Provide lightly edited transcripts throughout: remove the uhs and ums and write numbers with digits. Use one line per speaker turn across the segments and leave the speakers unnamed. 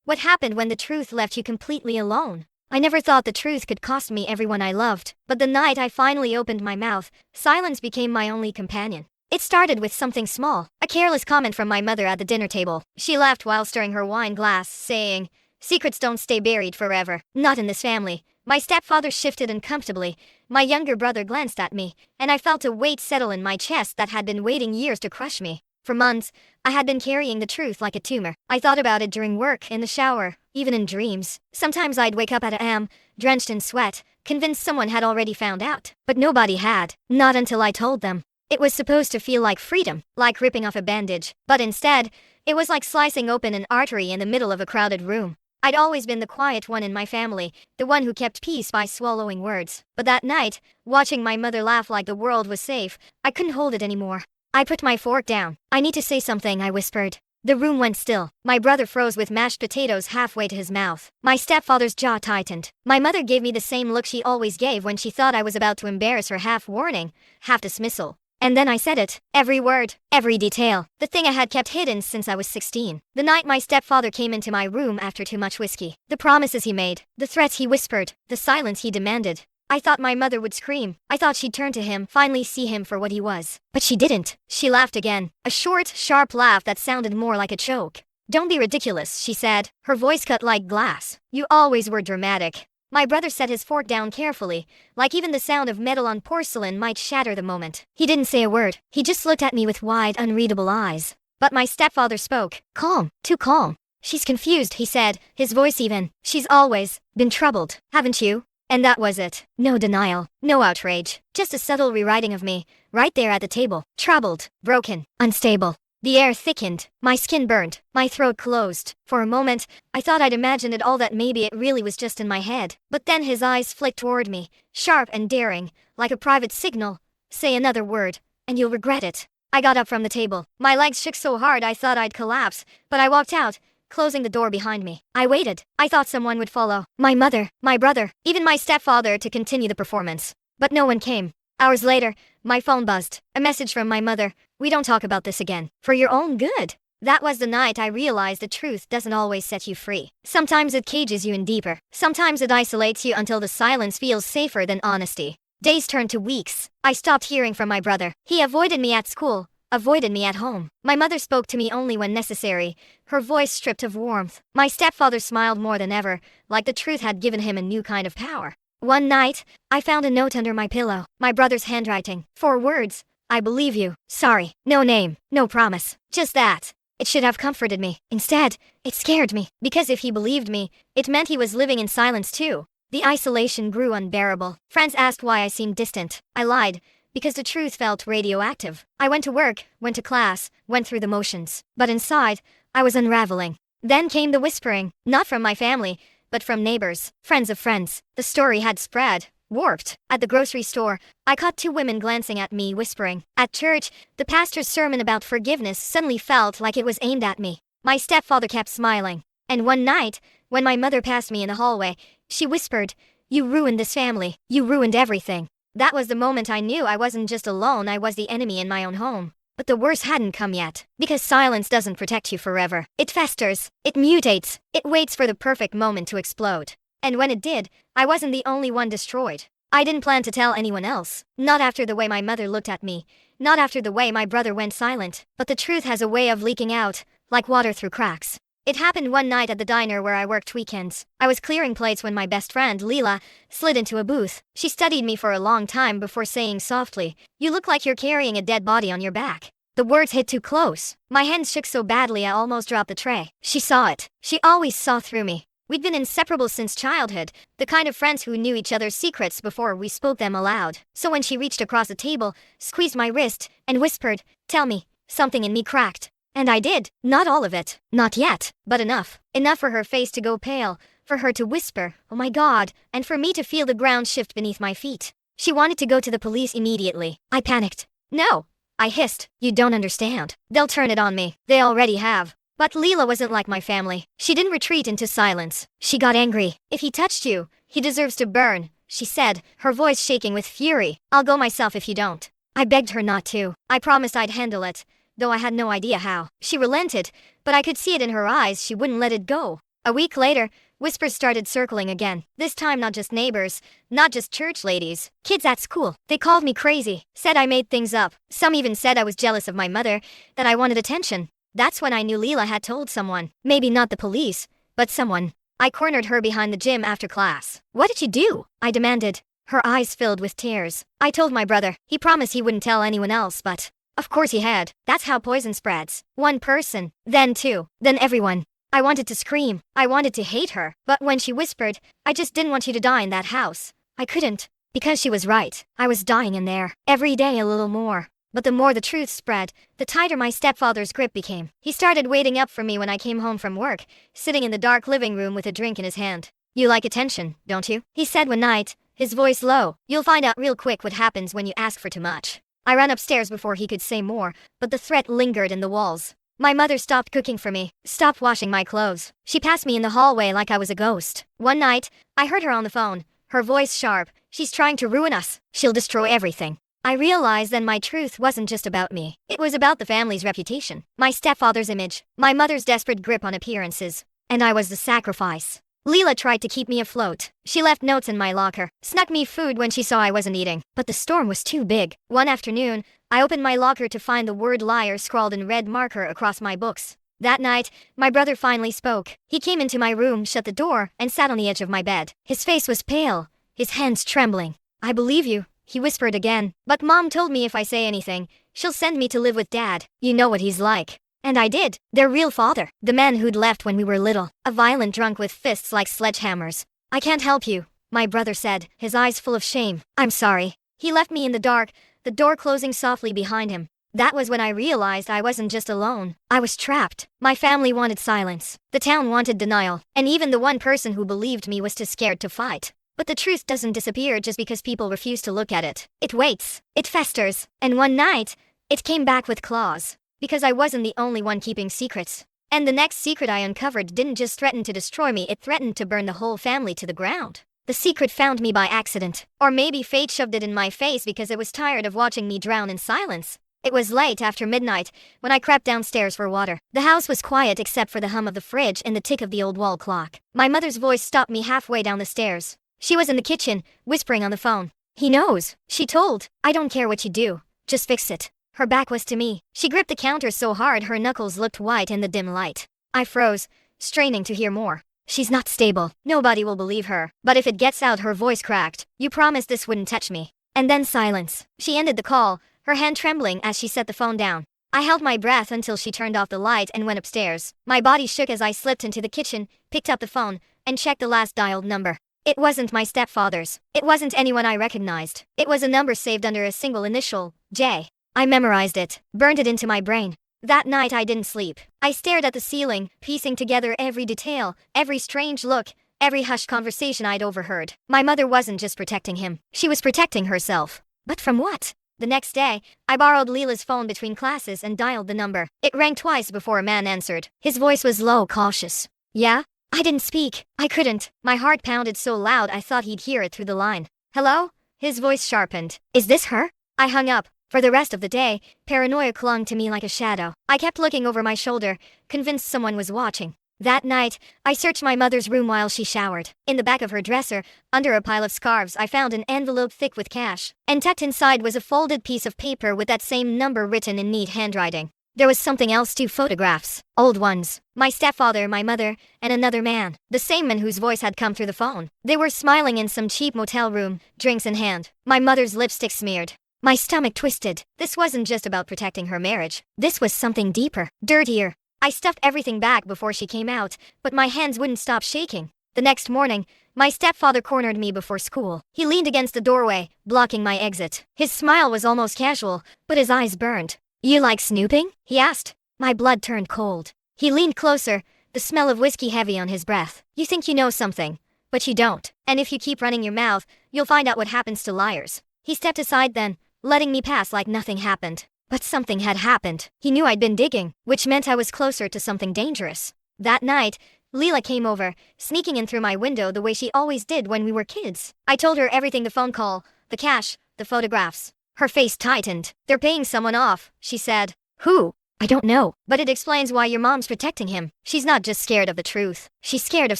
What happened when the truth left you completely alone? I never thought the truth could cost me everyone I loved, but the night I finally opened my mouth, silence became my only companion. It started with something small, a careless comment from my mother at the dinner table. She laughed while stirring her wine glass, saying, "Secrets don't stay buried forever, not in this family." My stepfather shifted uncomfortably. My younger brother glanced at me, and I felt a weight settle in my chest that had been waiting years to crush me. For months, I had been carrying the truth like a tumor. I thought about it during work, in the shower, even in dreams. Sometimes I'd wake up at 2 a.m., drenched in sweat, convinced someone had already found out. But nobody had, not until I told them. It was supposed to feel like freedom, like ripping off a bandage. But instead, it was like slicing open an artery in the middle of a crowded room. I'd always been the quiet one in my family, the one who kept peace by swallowing words. But that night, watching my mother laugh like the world was safe, I couldn't hold it anymore. I put my fork down. "I need to say something," I whispered. The room went still. My brother froze with mashed potatoes halfway to his mouth. My stepfather's jaw tightened. My mother gave me the same look she always gave when she thought I was about to embarrass her, half warning, half dismissal. And then I said it. Every word, every detail. The thing I had kept hidden since I was 16. The night my stepfather came into my room after too much whiskey. The promises he made. The threats he whispered. The silence he demanded. I thought my mother would scream. I thought she'd turn to him, finally see him for what he was. But she didn't. She laughed again. A short, sharp laugh that sounded more like a choke. "Don't be ridiculous," she said. Her voice cut like glass. "You always were dramatic." My brother set his fork down carefully, like even the sound of metal on porcelain might shatter the moment. He didn't say a word. He just looked at me with wide, unreadable eyes. But my stepfather spoke. Calm. Too calm. "She's confused," he said, his voice even. "She's always been troubled, haven't you?" And that was it. No denial, no outrage, just a subtle rewriting of me, right there at the table. Troubled, broken, unstable. The air thickened, my skin burned, my throat closed. For a moment, I thought I'd imagined it all, that maybe it really was just in my head. But then his eyes flicked toward me, sharp and daring, like a private signal. "Say another word, and you'll regret it." I got up from the table. My legs shook so hard I thought I'd collapse, but I walked out, closing the door behind me. I waited. I thought someone would follow. My mother, my brother, even my stepfather, to continue the performance. But no one came. Hours later, my phone buzzed. A message from my mother. "We don't talk about this again. For your own good." That was the night I realized the truth doesn't always set you free. Sometimes it cages you in deeper. Sometimes it isolates you until the silence feels safer than honesty. Days turned to weeks. I stopped hearing from my brother. He avoided me at school, avoided me at home. My mother spoke to me only when necessary, her voice stripped of warmth. My stepfather smiled more than ever, like the truth had given him a new kind of power. One night, I found a note under my pillow. My brother's handwriting. 4 words. "I believe you. Sorry." No name, no promise. Just that. It should have comforted me. Instead, it scared me. Because if he believed me, it meant he was living in silence too. The isolation grew unbearable. Friends asked why I seemed distant. I lied. Because the truth felt radioactive. I went to work, went to class, went through the motions. But inside, I was unraveling. Then came the whispering. Not from my family, but from neighbors, friends of friends. The story had spread, warped. At the grocery store, I caught 2 women glancing at me, whispering. At church, the pastor's sermon about forgiveness suddenly felt like it was aimed at me. My stepfather kept smiling. And one night, when my mother passed me in the hallway, she whispered, "You ruined this family. You ruined everything." That was the moment I knew I wasn't just alone, I was the enemy in my own home. But the worst hadn't come yet. Because silence doesn't protect you forever. It festers. It mutates. It waits for the perfect moment to explode. And when it did, I wasn't the only one destroyed. I didn't plan to tell anyone else. Not after the way my mother looked at me. Not after the way my brother went silent. But the truth has a way of leaking out, like water through cracks. It happened one night at the diner where I worked weekends. I was clearing plates when my best friend, Leela, slid into a booth. She studied me for a long time before saying softly, "You look like you're carrying a dead body on your back." The words hit too close. My hands shook so badly I almost dropped the tray. She saw it. She always saw through me. We'd been inseparable since childhood, the kind of friends who knew each other's secrets before we spoke them aloud. So when she reached across the table, squeezed my wrist, and whispered, "Tell me," something in me cracked. And I did. Not all of it. Not yet. But enough. Enough for her face to go pale, for her to whisper, "Oh my God," and for me to feel the ground shift beneath my feet. She wanted to go to the police immediately. I panicked. "No," I hissed. "You don't understand. They'll turn it on me. They already have." But Leela wasn't like my family. She didn't retreat into silence. She got angry. "If he touched you, he deserves to burn," she said, her voice shaking with fury. "I'll go myself if you don't." I begged her not to. I promised I'd handle it, though I had no idea how. She relented, but I could see it in her eyes. She wouldn't let it go. A week later, whispers started circling again. This time not just neighbors, not just church ladies, kids at school. They called me crazy, said I made things up. Some even said I was jealous of my mother, that I wanted attention. That's when I knew Leela had told someone. Maybe not the police, but someone. I cornered her behind the gym after class. "What did you do?" I demanded. Her eyes filled with tears. "I told my brother. He promised he wouldn't tell anyone else, but of course he had. That's how poison spreads. One person, then two, then everyone." I wanted to scream. I wanted to hate her. But when she whispered, "I just didn't want you to die in that house," I couldn't. Because she was right. I was dying in there. Every day a little more. But the more the truth spread, the tighter my stepfather's grip became. He started waiting up for me when I came home from work, sitting in the dark living room with a drink in his hand. "You like attention, don't you?" he said one night, his voice low. "You'll find out real quick what happens when you ask for too much." I ran upstairs before he could say more, but the threat lingered in the walls. My mother stopped cooking for me, stopped washing my clothes. She passed me in the hallway like I was a ghost. One night, I heard her on the phone, her voice sharp. "She's trying to ruin us. She'll destroy everything." I realized then my truth wasn't just about me. It was about the family's reputation, my stepfather's image, my mother's desperate grip on appearances. And I was the sacrifice. Leela tried to keep me afloat. She left notes in my locker, snuck me food when she saw I wasn't eating. But the storm was too big. One afternoon, I opened my locker to find the word liar scrawled in red marker across my books. That night, my brother finally spoke. He came into my room, shut the door, and sat on the edge of my bed. His face was pale, his hands trembling. "I believe you," he whispered again. "But Mom told me if I say anything, she'll send me to live with Dad. You know what he's like." And I did. Their real father. The man who'd left when we were little. A violent drunk with fists like sledgehammers. "I can't help you," my brother said, his eyes full of shame. "I'm sorry." He left me in the dark, the door closing softly behind him. That was when I realized I wasn't just alone. I was trapped. My family wanted silence. The town wanted denial. And even the one person who believed me was too scared to fight. But the truth doesn't disappear just because people refuse to look at it. It waits. It festers. And one night, it came back with claws. Because I wasn't the only one keeping secrets. And the next secret I uncovered didn't just threaten to destroy me, it threatened to burn the whole family to the ground. The secret found me by accident. Or maybe fate shoved it in my face because it was tired of watching me drown in silence. It was late after midnight when I crept downstairs for water. The house was quiet except for the hum of the fridge and the tick of the old wall clock. My mother's voice stopped me halfway down the stairs. She was in the kitchen, whispering on the phone. "He knows," she told. "I don't care what you do. Just fix it." Her back was to me. She gripped the counter so hard her knuckles looked white in the dim light. I froze, straining to hear more. "She's not stable. Nobody will believe her. But if it gets out," her voice cracked. "You promised this wouldn't touch me." And then silence. She ended the call, her hand trembling as she set the phone down. I held my breath until she turned off the light and went upstairs. My body shook as I slipped into the kitchen, picked up the phone, and checked the last dialed number. It wasn't my stepfather's. It wasn't anyone I recognized. It was a number saved under a single initial, J. I memorized it, burned it into my brain. That night I didn't sleep. I stared at the ceiling, piecing together every detail, every strange look, every hushed conversation I'd overheard. My mother wasn't just protecting him. She was protecting herself. But from what? The next day, I borrowed Leela's phone between classes and dialed the number. It rang twice before a man answered. His voice was low, cautious. "Yeah?" I didn't speak. I couldn't. My heart pounded so loud I thought he'd hear it through the line. "Hello?" His voice sharpened. "Is this her?" I hung up. For the rest of the day, paranoia clung to me like a shadow. I kept looking over my shoulder, convinced someone was watching. That night, I searched my mother's room while she showered. In the back of her dresser, under a pile of scarves, I found an envelope thick with cash. And tucked inside was a folded piece of paper with that same number written in neat handwriting. There was something else too, photographs. Old ones. My stepfather, my mother, and another man. The same man whose voice had come through the phone. They were smiling in some cheap motel room, drinks in hand. My mother's lipstick smeared. My stomach twisted. This wasn't just about protecting her marriage. This was something deeper, dirtier. I stuffed everything back before she came out, but my hands wouldn't stop shaking. The next morning, my stepfather cornered me before school. He leaned against the doorway, blocking my exit. His smile was almost casual, but his eyes burned. "You like snooping?" he asked. My blood turned cold. He leaned closer, the smell of whiskey heavy on his breath. "You think you know something, but you don't. And if you keep running your mouth, you'll find out what happens to liars." He stepped aside then, letting me pass like nothing happened. But something had happened. He knew I'd been digging, which meant I was closer to something dangerous. That night, Leela came over, sneaking in through my window the way she always did when we were kids. I told her everything, the phone call, the cash, the photographs. Her face tightened. "They're paying someone off," she said. "Who?" I don't know, but it explains why your mom's protecting him. She's not just scared of the truth. She's scared of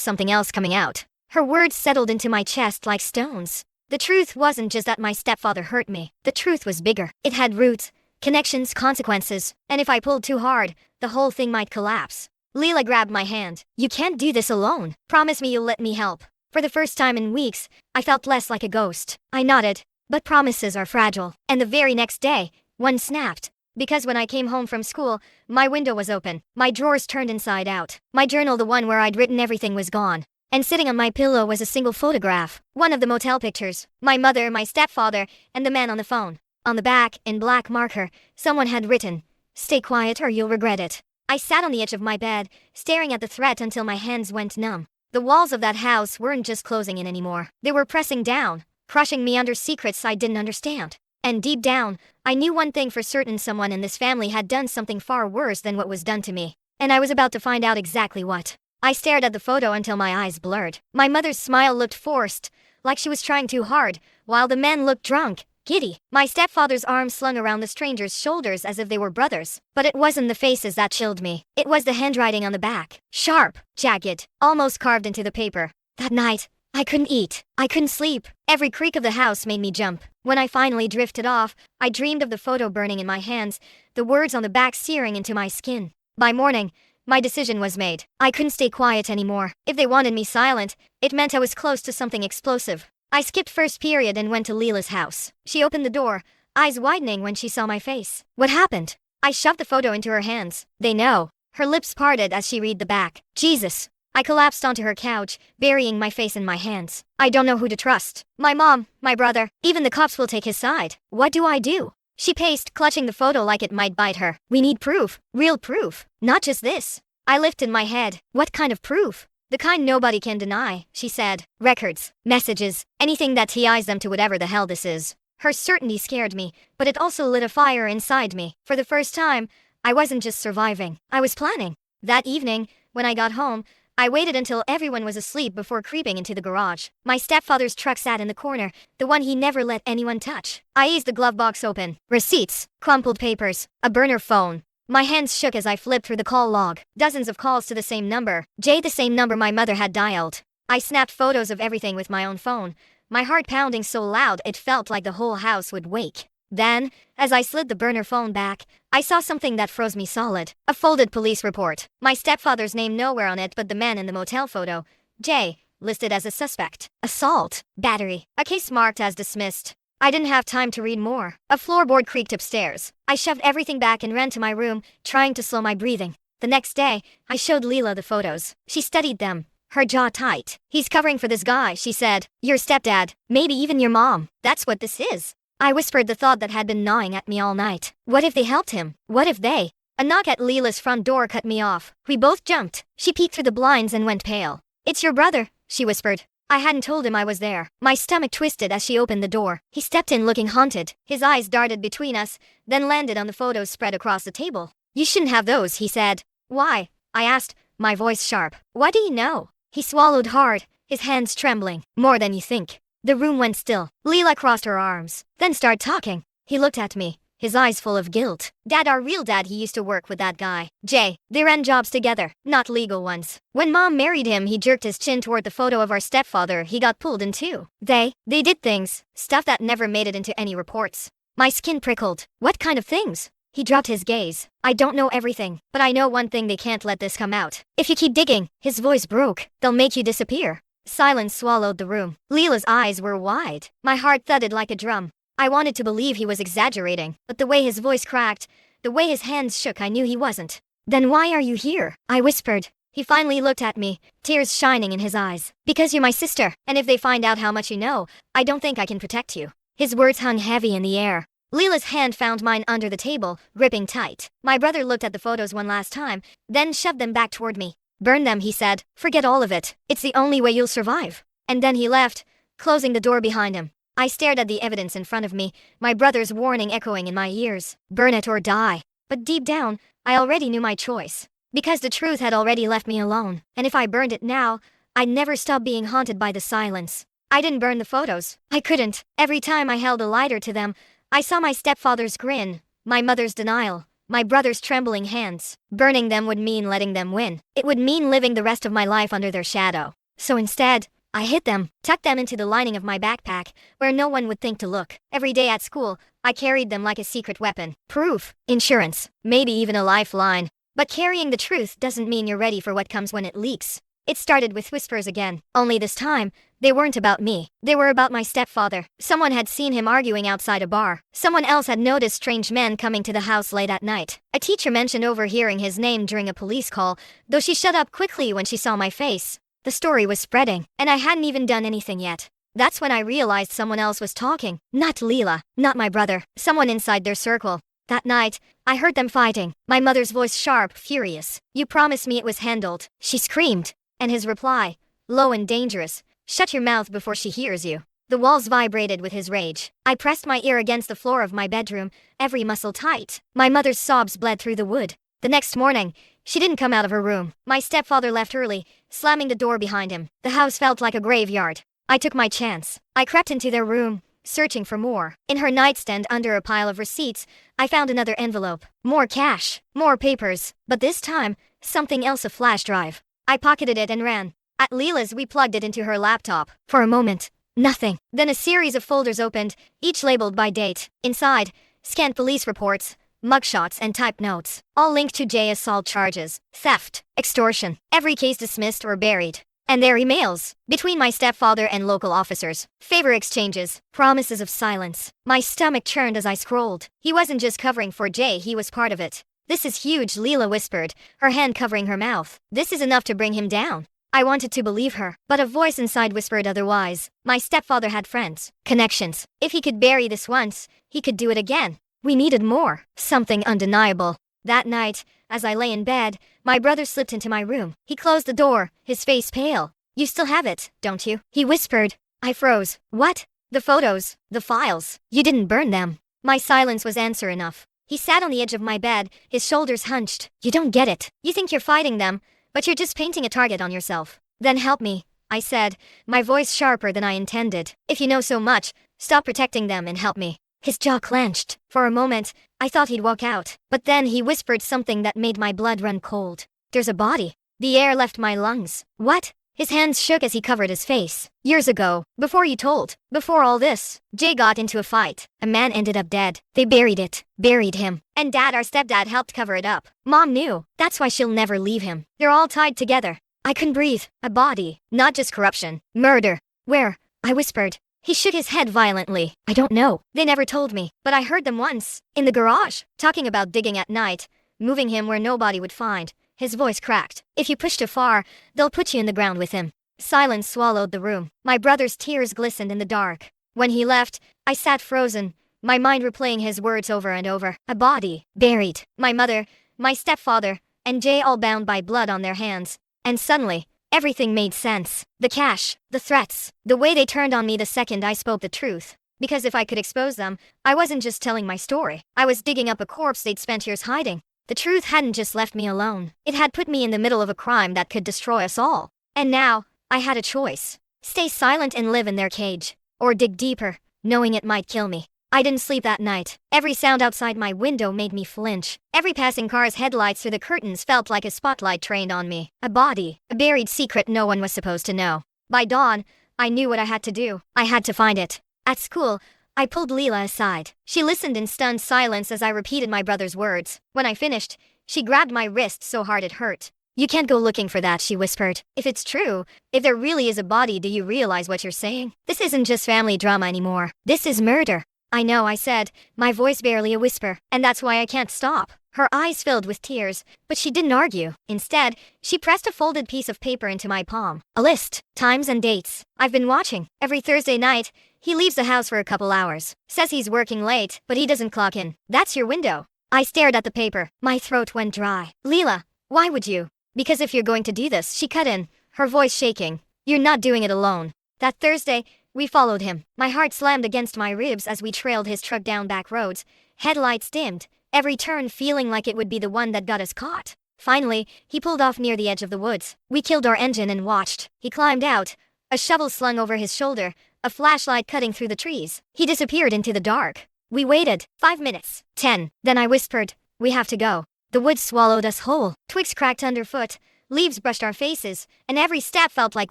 something else coming out. Her words settled into my chest like stones. The truth wasn't just that my stepfather hurt me. The truth was bigger. It had roots, connections, consequences, and if I pulled too hard, the whole thing might collapse. Leela grabbed my hand. You can't do this alone. Promise me you'll let me help. For the first time in weeks, I felt less like a ghost. I nodded. But promises are fragile. And the very next day, one snapped. Because when I came home from school, my window was open. My drawers turned inside out. My journal, the one where I'd written everything, was gone. And sitting on my pillow was a single photograph. One of the motel pictures. My mother, my stepfather, and the man on the phone. On the back, in black marker, someone had written, "Stay quiet or you'll regret it." I sat on the edge of my bed, staring at the threat until my hands went numb. The walls of that house weren't just closing in anymore. They were pressing down, crushing me under secrets I didn't understand. And deep down, I knew one thing for certain: someone in this family had done something far worse than what was done to me. And I was about to find out exactly what. I stared at the photo until my eyes blurred. My mother's smile looked forced, like she was trying too hard, while the man looked drunk, giddy. My stepfather's arms slung around the stranger's shoulders as if they were brothers. But it wasn't the faces that chilled me. It was the handwriting on the back. Sharp, jagged, almost carved into the paper. That night, I couldn't eat. I couldn't sleep. Every creak of the house made me jump. When I finally drifted off, I dreamed of the photo burning in my hands, the words on the back searing into my skin. By morning, my decision was made. I couldn't stay quiet anymore. If they wanted me silent, it meant I was close to something explosive. I skipped first period and went to Leela's house. She opened the door, eyes widening when she saw my face. What happened? I shoved the photo into her hands. They know. Her lips parted as she read the back. Jesus. I collapsed onto her couch, burying my face in my hands. I don't know who to trust. My mom, my brother, even the cops will take his side. What do I do? She paced, clutching the photo like it might bite her. We need proof. Real proof. Not just this. I lifted my head. What kind of proof? The kind nobody can deny, she said. Records, messages, anything that ties them to whatever the hell this is. Her certainty scared me, but it also lit a fire inside me. For the first time, I wasn't just surviving. I was planning. That evening, when I got home, I waited until everyone was asleep before creeping into the garage. My stepfather's truck sat in the corner, the one he never let anyone touch. I eased the glove box open. Receipts, crumpled papers, a burner phone. My hands shook as I flipped through the call log. Dozens of calls to the same number. Jay, the same number my mother had dialed. I snapped photos of everything with my own phone, my heart pounding so loud it felt like the whole house would wake. Then, as I slid the burner phone back, I saw something that froze me solid. A folded police report. My stepfather's name nowhere on it but the man in the motel photo, Jay, listed as a suspect. Assault. Battery. A case marked as dismissed. I didn't have time to read more. A floorboard creaked upstairs. I shoved everything back and ran to my room, trying to slow my breathing. The next day, I showed Leela the photos. She studied them, her jaw tight. He's covering for this guy, she said. Your stepdad. Maybe even your mom. That's what this is. I whispered the thought that had been gnawing at me all night. What if they helped him? What if they? A knock at Leela's front door cut me off. We both jumped. She peeked through the blinds and went pale. It's your brother, she whispered. I hadn't told him I was there. My stomach twisted as she opened the door. He stepped in looking haunted. His eyes darted between us, then landed on the photos spread across the table. You shouldn't have those, he said. Why? I asked, my voice sharp. What do you know? He swallowed hard, his hands trembling. More than you think. The room went still. Leela crossed her arms, then started talking. He looked at me, his eyes full of guilt. Dad, our real dad, he used to work with that guy, Jay. They ran jobs together, not legal ones. When Mom married him, he jerked his chin toward the photo of our stepfather. He got pulled in too. They did things, stuff that never made it into any reports. My skin prickled. What kind of things? He dropped his gaze. I don't know everything, but I know one thing: they can't let this come out. If you keep digging, his voice broke, they'll make you disappear. Silence swallowed the room. Leela's eyes were wide. My heart thudded like a drum. I wanted to believe he was exaggerating, but the way his voice cracked, the way his hands shook, I knew he wasn't. Then why are you here? I whispered. He finally looked at me, tears shining in his eyes. Because you're my sister, and if they find out how much you know, I don't think I can protect you. His words hung heavy in the air. Leela's hand found mine under the table, gripping tight. My brother looked at the photos one last time, then shoved them back toward me. Burn them, he said. Forget all of it. It's the only way you'll survive. And then he left, closing the door behind him. I stared at the evidence in front of me, my brother's warning echoing in my ears. Burn it or die. But deep down, I already knew my choice. Because the truth had already left me alone. And if I burned it now, I'd never stop being haunted by the silence. I didn't burn the photos. I couldn't. Every time I held a lighter to them, I saw my stepfather's grin, my mother's denial, my brother's trembling hands. Burning them would mean letting them win. It would mean living the rest of my life under their shadow. So instead, I hid them, tucked them into the lining of my backpack, where no one would think to look. Every day at school, I carried them like a secret weapon. Proof, insurance, maybe even a lifeline. But carrying the truth doesn't mean you're ready for what comes when it leaks. It started with whispers again, only this time, they weren't about me. They were about my stepfather. Someone had seen him arguing outside a bar. Someone else had noticed strange men coming to the house late at night. A teacher mentioned overhearing his name during a police call, though she shut up quickly when she saw my face. The story was spreading, and I hadn't even done anything yet. That's when I realized someone else was talking. Not Leela, not my brother, someone inside their circle. That night, I heard them fighting. My mother's voice sharp, furious. "You promised me it was handled," she screamed. And his reply, low and dangerous, "Shut your mouth before she hears you." The walls vibrated with his rage. I pressed my ear against the floor of my bedroom, every muscle tight. My mother's sobs bled through the wood. The next morning, she didn't come out of her room. My stepfather left early, slamming the door behind him. The house felt like a graveyard. I took my chance. I crept into their room, searching for more. In her nightstand under a pile of receipts, I found another envelope. More cash, more papers. But this time, something else, a flash drive. I pocketed it and ran. At Leela's, we plugged it into her laptop. For a moment, nothing. Then a series of folders opened, each labeled by date. Inside, scanned police reports, mugshots and typed notes, all linked to Jay assault charges, theft, extortion, every case dismissed or buried. And their emails, between my stepfather and local officers, favor exchanges, promises of silence. My stomach churned as I scrolled. He wasn't just covering for Jay, he was part of it. "This is huge," Leela whispered, her hand covering her mouth. "This is enough to bring him down." I wanted to believe her, but a voice inside whispered otherwise. My stepfather had friends, connections. If he could bury this once, he could do it again. We needed more, something undeniable. That night, as I lay in bed, my brother slipped into my room. He closed the door, his face pale. "You still have it, don't you?" he whispered. I froze. "What?" "The photos, the files. You didn't burn them." My silence was answer enough. He sat on the edge of my bed, his shoulders hunched. "You don't get it. You think you're fighting them, but you're just painting a target on yourself." "Then help me," I said, my voice sharper than I intended. "If you know so much, stop protecting them and help me." His jaw clenched. For a moment, I thought he'd walk out, but then he whispered something that made my blood run cold. "There's a body." The air left my lungs. "What?" His hands shook as he covered his face. "Years ago, before you told, before all this, Jay got into a fight. A man ended up dead. They buried him. And Dad, our stepdad, helped cover it up. Mom knew. That's why she'll never leave him. They're all tied together." I couldn't breathe. A body. Not just corruption. Murder. "Where?" I whispered. He shook his head violently. "I don't know. They never told me. But I heard them once. In the garage. Talking about digging at night. Moving him where nobody would find." His voice cracked. "If you push too far, they'll put you in the ground with him." Silence swallowed the room. My brother's tears glistened in the dark. When he left, I sat frozen, my mind replaying his words over and over. A body. Buried. My mother, my stepfather, and Jay all bound by blood on their hands. And suddenly, everything made sense. The cash, the threats, the way they turned on me the second I spoke the truth. Because if I could expose them, I wasn't just telling my story. I was digging up a corpse they'd spent years hiding. The truth hadn't just left me alone. It had put me in the middle of a crime that could destroy us all. And now, I had a choice. Stay silent and live in their cage. Or dig deeper, knowing it might kill me. I didn't sleep that night. Every sound outside my window made me flinch. Every passing car's headlights through the curtains felt like a spotlight trained on me. A body. A buried secret no one was supposed to know. By dawn, I knew what I had to do. I had to find it. At school, I pulled Leela aside. She listened in stunned silence as I repeated my brother's words. When I finished, she grabbed my wrist so hard it hurt. "You can't go looking for that," she whispered. "If it's true, if there really is a body, do you realize what you're saying? This isn't just family drama anymore. This is murder." "I know," I said, my voice barely a whisper. "And that's why I can't stop." Her eyes filled with tears, but she didn't argue. Instead, she pressed a folded piece of paper into my palm. A list, times and dates. "I've been watching. Every Thursday night, he leaves the house for a couple hours. Says he's working late, but he doesn't clock in. That's your window." I stared at the paper. My throat went dry. "Leela, why would you?" "Because if you're going to do this," she cut in, her voice shaking, "you're not doing it alone." That Thursday, we followed him. My heart slammed against my ribs as we trailed his truck down back roads, headlights dimmed, every turn feeling like it would be the one that got us caught. Finally, he pulled off near the edge of the woods. We killed our engine and watched. He climbed out, a shovel slung over his shoulder, a flashlight cutting through the trees. He disappeared into the dark. We waited. 5 minutes. 10. Then I whispered, We have to go. The woods swallowed us whole. Twigs cracked underfoot, leaves brushed our faces, and every step felt like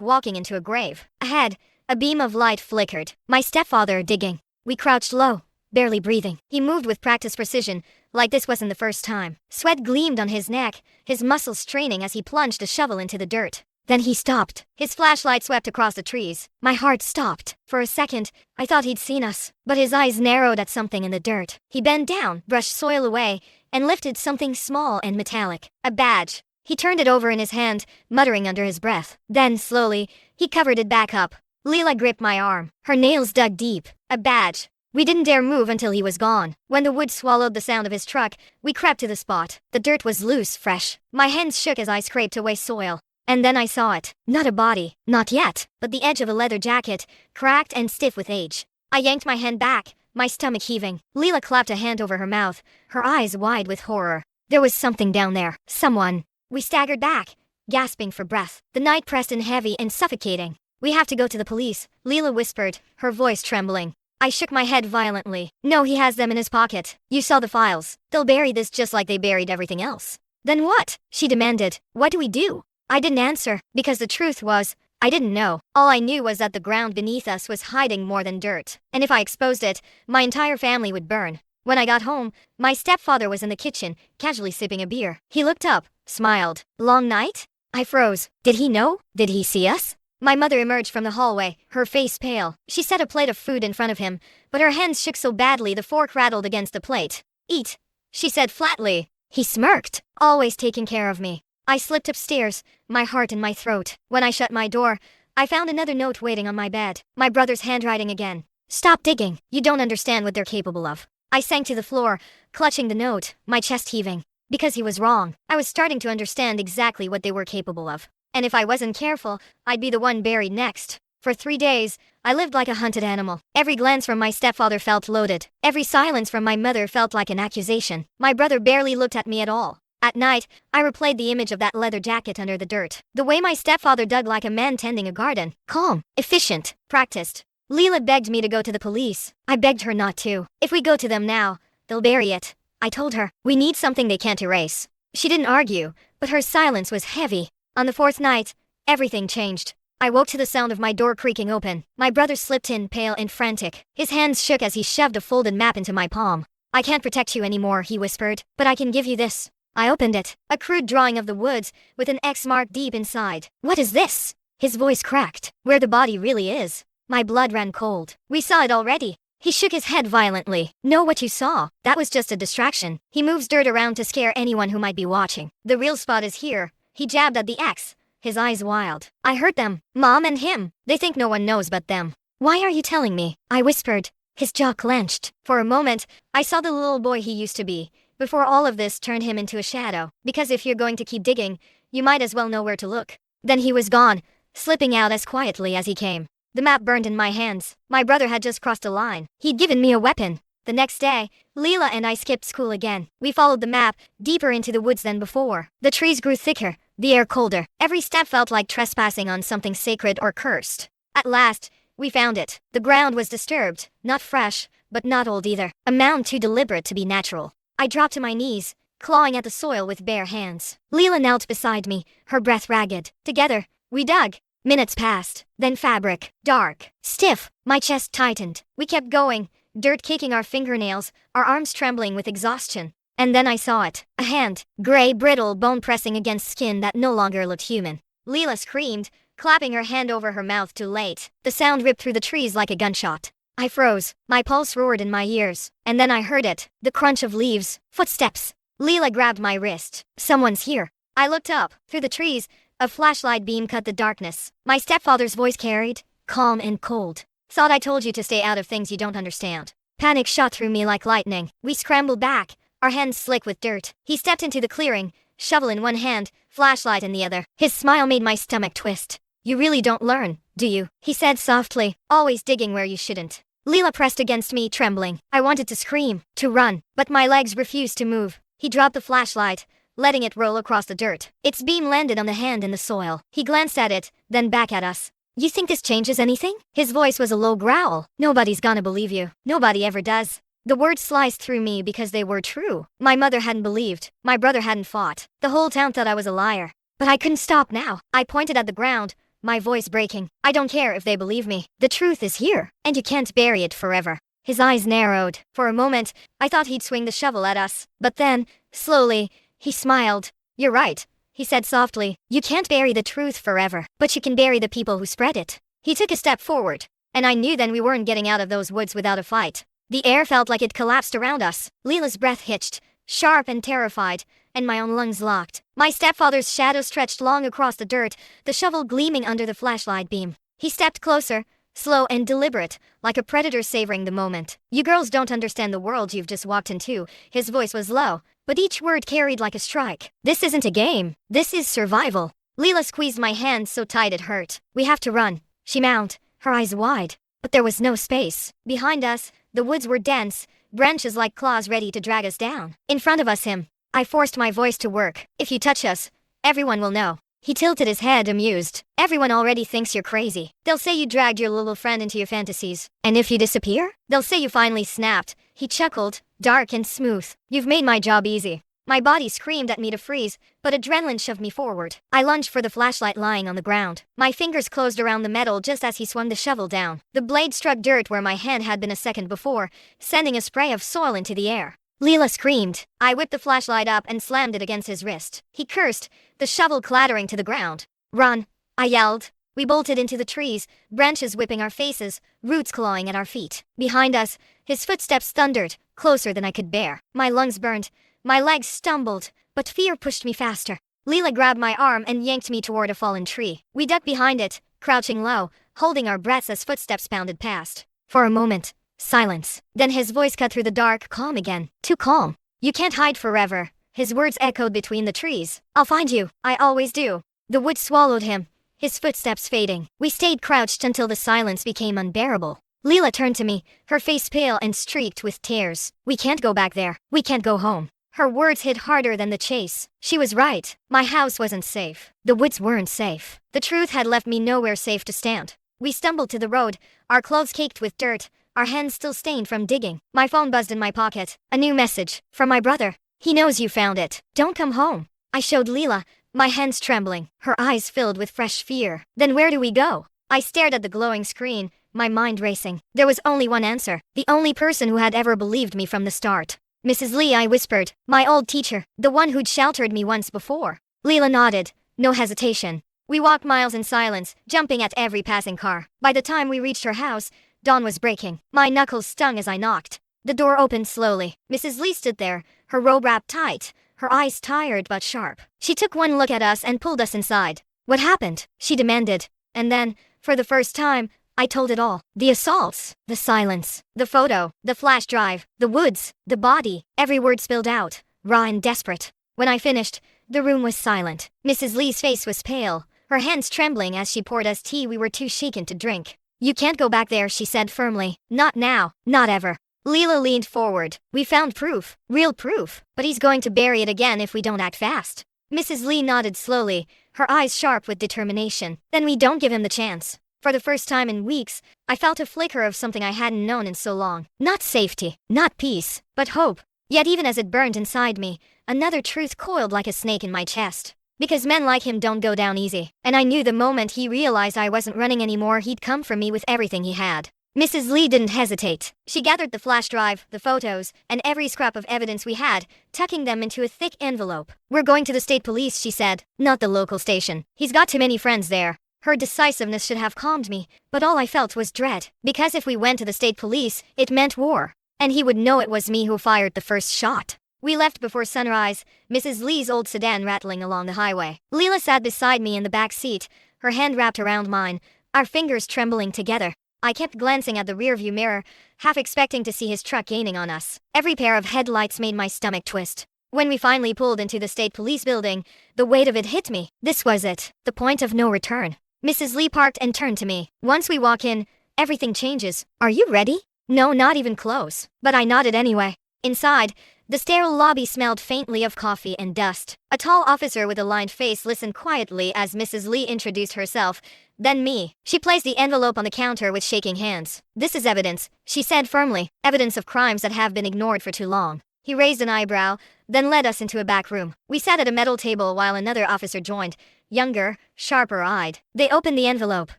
walking into a grave. Ahead, a beam of light flickered. My stepfather digging. We crouched low, barely breathing. He moved with practiced precision, like this wasn't the first time. Sweat gleamed on his neck, his muscles straining as he plunged a shovel into the dirt. Then he stopped. His flashlight swept across the trees. My heart stopped. For a second, I thought he'd seen us, but his eyes narrowed at something in the dirt. He bent down, brushed soil away, and lifted something small and metallic. A badge. He turned it over in his hand, muttering under his breath. Then, slowly, he covered it back up. Leela gripped my arm. Her nails dug deep. A badge. We didn't dare move until he was gone. When the wood swallowed the sound of his truck, we crept to the spot. The dirt was loose, fresh. My hands shook as I scraped away soil. And then I saw it. Not a body. Not yet. But the edge of a leather jacket, cracked and stiff with age. I yanked my hand back, my stomach heaving. Leela clapped a hand over her mouth, her eyes wide with horror. There was something down there. Someone. We staggered back, gasping for breath. The night pressed in heavy and suffocating. We have to go to the police, Leela whispered, her voice trembling. I shook my head violently. No, he has them in his pocket. You saw the files. They'll bury this just like they buried everything else. Then what? She demanded. What do we do? I didn't answer, because the truth was, I didn't know. All I knew was that the ground beneath us was hiding more than dirt. And if I exposed it, my entire family would burn. When I got home, my stepfather was in the kitchen, casually sipping a beer. He looked up, smiled. Long night? I froze. Did he know? Did he see us? My mother emerged from the hallway, her face pale. She set a plate of food in front of him, but her hands shook so badly the fork rattled against the plate. Eat, she said flatly. He smirked, always taking care of me. I slipped upstairs, my heart in my throat. When I shut my door, I found another note waiting on my bed. My brother's handwriting again. Stop digging. You don't understand what they're capable of. I sank to the floor, clutching the note, my chest heaving. Because he was wrong. I was starting to understand exactly what they were capable of. And if I wasn't careful, I'd be the one buried next. For 3 days, I lived like a hunted animal. Every glance from my stepfather felt loaded. Every silence from my mother felt like an accusation. My brother barely looked at me at all. At night, I replayed the image of that leather jacket under the dirt. The way my stepfather dug like a man tending a garden. Calm, efficient, practiced. Leela begged me to go to the police. I begged her not to. If we go to them now, they'll bury it. I told her, we need something they can't erase. She didn't argue, but her silence was heavy. On the 4th night, everything changed. I woke to the sound of my door creaking open. My brother slipped in, pale and frantic. His hands shook as he shoved a folded map into my palm. I can't protect you anymore, he whispered, but I can give you this. I opened it. A crude drawing of the woods, with an X mark deep inside. What is this? His voice cracked. Where the body really is. My blood ran cold. We saw it already. He shook his head violently. Know what you saw. That was just a distraction. He moves dirt around to scare anyone who might be watching. The real spot is here. He jabbed at the X, his eyes wild. I heard them. Mom and him. They think no one knows but them. Why are you telling me? I whispered. His jaw clenched. For a moment, I saw the little boy he used to be. Before all of this turned him into a shadow. Because if you're going to keep digging, you might as well know where to look. Then he was gone, slipping out as quietly as he came. The map burned in my hands. My brother had just crossed a line. He'd given me a weapon. The next day, Leela and I skipped school again. We followed the map, deeper into the woods than before. The trees grew thicker, the air colder. Every step felt like trespassing on something sacred or cursed. At last, we found it. The ground was disturbed, not fresh, but not old either. A mound too deliberate to be natural. I dropped to my knees, clawing at the soil with bare hands. Leela knelt beside me, her breath ragged. Together, we dug. Minutes passed, then fabric, dark, stiff. My chest tightened. We kept going, dirt kicking our fingernails, our arms trembling with exhaustion. And then I saw it. A hand, gray, brittle bone pressing against skin that no longer looked human. Leela screamed, clapping her hand over her mouth too late. The sound ripped through the trees like a gunshot. I froze. My pulse roared in my ears. And then I heard it. The crunch of leaves. Footsteps. Leela grabbed my wrist. Someone's here. I looked up. Through the trees, a flashlight beam cut the darkness. My stepfather's voice carried, calm and cold. Thought I told you to stay out of things you don't understand. Panic shot through me like lightning. We scrambled back, our hands slick with dirt. He stepped into the clearing, shovel in one hand, flashlight in the other. His smile made my stomach twist. You really don't learn, do you? He said softly, always digging where you shouldn't. Leela pressed against me, trembling. I wanted to scream, to run, but my legs refused to move. He dropped the flashlight, letting it roll across the dirt. Its beam landed on the hand in the soil. He glanced at it, then back at us. You think this changes anything? His voice was a low growl. Nobody's gonna believe you. Nobody ever does. The words sliced through me because they were true. My mother hadn't believed. My brother hadn't fought. The whole town thought I was a liar. But I couldn't stop now. I pointed at the ground, my voice breaking. I don't care if they believe me. The truth is here, and you can't bury it forever. His eyes narrowed. For a moment, I thought he'd swing the shovel at us. But then, slowly, he smiled. You're right, he said softly. You can't bury the truth forever, but you can bury the people who spread it. He took a step forward, and I knew then we weren't getting out of those woods without a fight. The air felt like it collapsed around us. Leela's breath hitched, sharp and terrified, and my own lungs locked. My stepfather's shadow stretched long across the dirt, the shovel gleaming under the flashlight beam. He stepped closer, slow and deliberate, like a predator savoring the moment. You girls don't understand the world you've just walked into. His voice was low, but each word carried like a strike. This isn't a game. This is survival. Leela squeezed my hand so tight it hurt. We have to run, she moaned, her eyes wide. But there was no space. Behind us, the woods were dense, branches like claws ready to drag us down. In front of us, him. I forced my voice to work. If you touch us, everyone will know. He tilted his head, amused. Everyone already thinks you're crazy. They'll say you dragged your little friend into your fantasies. And if you disappear, they'll say you finally snapped. He chuckled, dark and smooth. You've made my job easy. My body screamed at me to freeze, but adrenaline shoved me forward. I lunged for the flashlight lying on the ground. My fingers closed around the metal just as he swung the shovel down. The blade struck dirt where my hand had been a second before, sending a spray of soil into the air. Leela screamed. I whipped the flashlight up and slammed it against his wrist. He cursed, the shovel clattering to the ground. Run, I yelled. We bolted into the trees, branches whipping our faces, roots clawing at our feet. Behind us, his footsteps thundered, closer than I could bear. My lungs burned. My legs stumbled, but fear pushed me faster. Leela grabbed my arm and yanked me toward a fallen tree. We ducked behind it, crouching low, holding our breaths as footsteps pounded past. For a moment, silence. Then his voice cut through the dark, calm again. Too calm. You can't hide forever. His words echoed between the trees. I'll find you. I always do. The woods swallowed him, his footsteps fading. We stayed crouched until the silence became unbearable. Leela turned to me, her face pale and streaked with tears. We can't go back there. We can't go home. Her words hit harder than the chase. She was right. My house wasn't safe. The woods weren't safe. The truth had left me nowhere safe to stand. We stumbled to the road, our clothes caked with dirt, our hands still stained from digging. My phone buzzed in my pocket. A new message. From my brother. He knows you found it. Don't come home. I showed Leela, my hands trembling, her eyes filled with fresh fear. Then where do we go? I stared at the glowing screen, my mind racing. There was only one answer. The only person who had ever believed me from the start. Mrs. Lee, I whispered. My old teacher, the one who'd sheltered me once before. Leela nodded. No hesitation. We walked miles in silence, jumping at every passing car. By the time we reached her house, dawn was breaking. My knuckles stung as I knocked. The door opened slowly. Mrs. Lee stood there, her robe wrapped tight, her eyes tired but sharp. She took one look at us and pulled us inside. What happened? She demanded. And then, for the first time, I told it all. The assaults, the silence, the photo, the flash drive, the woods, the body. Every word spilled out, raw and desperate. When I finished, the room was silent. Mrs. Lee's face was pale, her hands trembling as she poured us tea we were too shaken to drink. You can't go back there, she said firmly. Not now, not ever. Leela leaned forward. We found proof, real proof, but he's going to bury it again if we don't act fast. Mrs. Lee nodded slowly, her eyes sharp with determination. Then we don't give him the chance. For the first time in weeks, I felt a flicker of something I hadn't known in so long. Not safety, not peace, but hope. Yet even as it burned inside me, another truth coiled like a snake in my chest. Because men like him don't go down easy. And I knew the moment he realized I wasn't running anymore, he'd come for me with everything he had. Mrs. Lee didn't hesitate. She gathered the flash drive, the photos, and every scrap of evidence we had, tucking them into a thick envelope. We're going to the state police, she said, not the local station. He's got too many friends there. Her decisiveness should have calmed me, but all I felt was dread. Because if we went to the state police, it meant war. And he would know it was me who fired the first shot. We left before sunrise, Mrs. Lee's old sedan rattling along the highway. Leela sat beside me in the back seat, her hand wrapped around mine, our fingers trembling together. I kept glancing at the rearview mirror, half expecting to see his truck gaining on us. Every pair of headlights made my stomach twist. When we finally pulled into the state police building, the weight of it hit me. This was it, the point of no return. Mrs. Lee parked and turned to me. Once we walk in, everything changes. Are you ready? No, not even close. But I nodded anyway. Inside, the sterile lobby smelled faintly of coffee and dust. A tall officer with a lined face listened quietly as Mrs. Lee introduced herself. then me. She placed the envelope on the counter with shaking hands. "This is evidence," she said firmly. "Evidence of crimes that have been ignored for too long." He raised an eyebrow, then led us into a back room. We sat at a metal table while another officer joined, younger, sharper-eyed. They opened the envelope.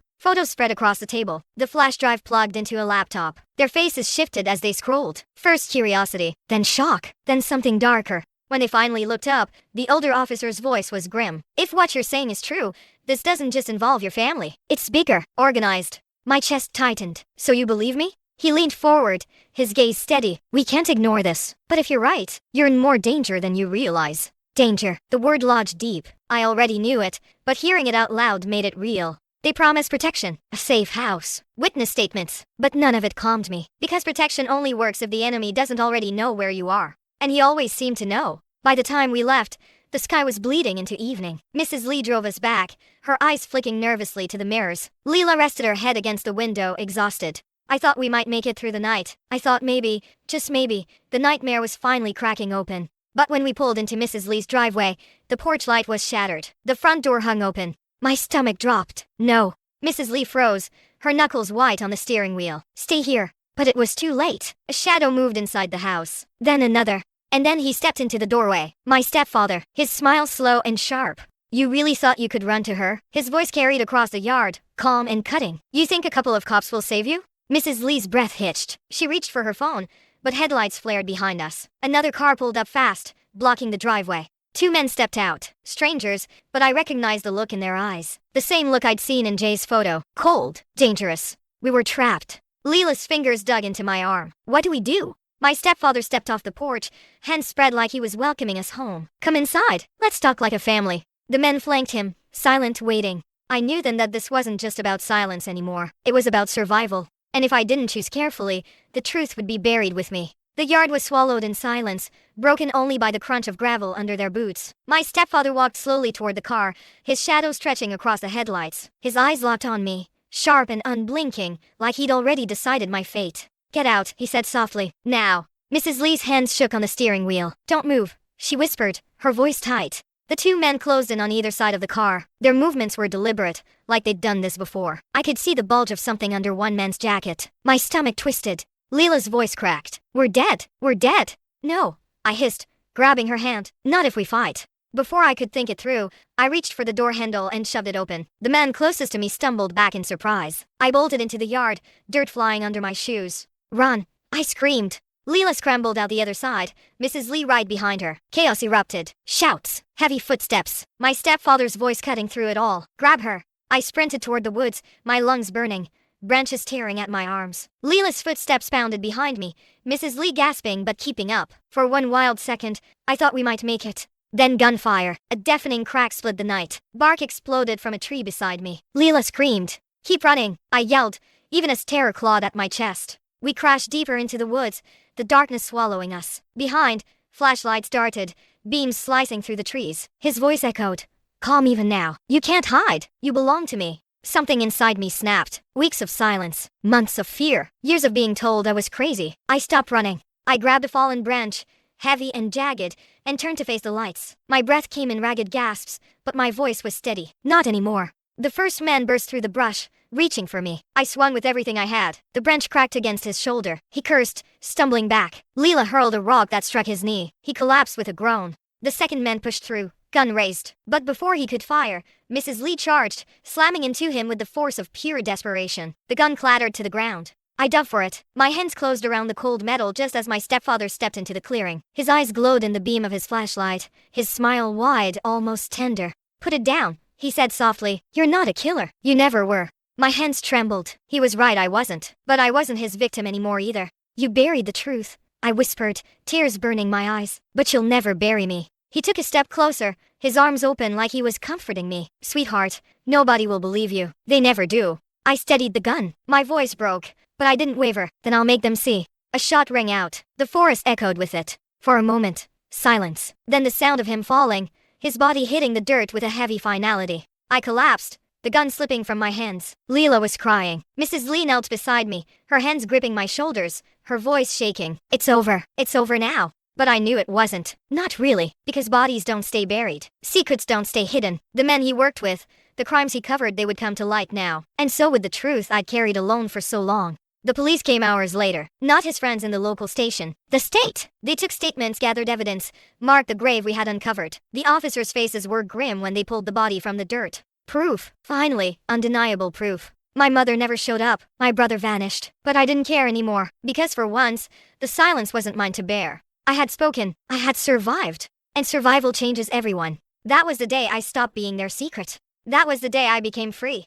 Photos spread across the table, the flash drive plugged into a laptop. Their faces shifted as they scrolled. First curiosity, then shock, then something darker. When they finally looked up, the older officer's voice was grim. "If what you're saying is true, this doesn't just involve your family. It's bigger, organized." My chest tightened. "So you believe me?" He leaned forward, his gaze steady. "We can't ignore this. But if you're right, you're in more danger than you realize." Danger. The word lodged deep. I already knew it, but hearing it out loud made it real. They promised protection, a safe house, witness statements, but none of it calmed me. Because protection only works if the enemy doesn't already know where you are. And he always seemed to know. By the time we left, the sky was bleeding into evening. Mrs. Lee drove us back, her eyes flicking nervously to the mirrors. Leela rested her head against the window, exhausted. I thought we might make it through the night. I thought maybe, just maybe, the nightmare was finally cracking open. But when we pulled into Mrs. Lee's driveway, the porch light was shattered. The front door hung open. My stomach dropped. "No." Mrs. Lee froze, her knuckles white on the steering wheel. "Stay here." But it was too late. A shadow moved inside the house. Then another. And then he stepped into the doorway. My stepfather, his smile slow and sharp. "You really thought you could run to her?" His voice carried across the yard, calm and cutting. "You think a couple of cops will save you?" Mrs. Lee's breath hitched. She reached for her phone, but headlights flared behind us. Another car pulled up fast, blocking the driveway. Two men stepped out. Strangers, but I recognized the look in their eyes. The same look I'd seen in Jay's photo. Cold. Dangerous. We were trapped. Leela's fingers dug into my arm. "What do we do?" My stepfather stepped off the porch, hands spread like he was welcoming us home. "Come inside. Let's talk like a family." The men flanked him, silent, waiting. I knew then that this wasn't just about silence anymore. It was about survival. And if I didn't choose carefully, the truth would be buried with me. The yard was swallowed in silence, broken only by the crunch of gravel under their boots. My stepfather walked slowly toward the car, his shadow stretching across the headlights. His eyes locked on me, sharp and unblinking, like he'd already decided my fate. "Get out," he said softly. "Now." Mrs. Lee's hands shook on the steering wheel. "Don't move," she whispered, her voice tight. The two men closed in on either side of the car. Their movements were deliberate, like they'd done this before. I could see the bulge of something under one man's jacket. My stomach twisted. Leela's voice cracked. "We're dead. We're dead." "No," I hissed, grabbing her hand. "Not if we fight." Before I could think it through, I reached for the door handle and shoved it open. The man closest to me stumbled back in surprise. I bolted into the yard, dirt flying under my shoes. "Run!" I screamed. Leela scrambled out the other side, Mrs. Lee right behind her. Chaos erupted. Shouts. Heavy footsteps. My stepfather's voice cutting through it all. "Grab her!" I sprinted toward the woods, my lungs burning, branches tearing at my arms. Leela's footsteps pounded behind me, Mrs. Lee gasping but keeping up. For one wild second, I thought we might make it. Then gunfire. A deafening crack split the night. Bark exploded from a tree beside me. Leela screamed. "Keep running," I yelled, even as terror clawed at my chest. We crashed deeper into the woods, the darkness swallowing us. Behind, flashlights darted, beams slicing through the trees. His voice echoed. "Calm even now. You can't hide. You belong to me." Something inside me snapped. Weeks of silence. Months of fear. Years of being told I was crazy. I stopped running. I grabbed a fallen branch, heavy and jagged, and turned to face the lights. My breath came in ragged gasps, but my voice was steady. "Not anymore." The first man burst through the brush, reaching for me. I swung with everything I had. The branch cracked against his shoulder. He cursed, stumbling back. Leela hurled a rock that struck his knee. He collapsed with a groan. The second man pushed through, gun raised. But before he could fire, Mrs. Lee charged, slamming into him with the force of pure desperation. The gun clattered to the ground. I dove for it. My hands closed around the cold metal just as my stepfather stepped into the clearing. His eyes glowed in the beam of his flashlight, his smile wide, almost tender. "Put it down," he said softly. "You're not a killer. You never were." My hands trembled. He was right, I wasn't. But I wasn't his victim anymore either. "You buried the truth," I whispered, tears burning my eyes. "But you'll never bury me." He took a step closer, his arms open like he was comforting me. "Sweetheart, nobody will believe you. They never do." I steadied the gun. My voice broke, but I didn't waver. "Then I'll make them see." A shot rang out. The forest echoed with it. For a moment, silence. Then the sound of him falling, his body hitting the dirt with a heavy finality. I collapsed, the gun slipping from my hands. Leela was crying. Mrs. Lee knelt beside me, her hands gripping my shoulders, her voice shaking. "It's over. It's over now." But I knew it wasn't. Not really, because bodies don't stay buried. Secrets don't stay hidden. The men he worked with, The crimes he covered, they would come to light now. And so would the truth I'd carried alone for so long. The police came hours later, not his friends in the local station. The state! They took statements, gathered evidence, marked the grave we had uncovered. The officers' faces were grim when they pulled the body from the dirt. Proof. Finally, undeniable proof. My mother never showed up. My brother vanished. But I didn't care anymore, because for once, the silence wasn't mine to bear. I had spoken. I had survived. And survival changes everyone. That was the day I stopped being their secret. That was the day I became free.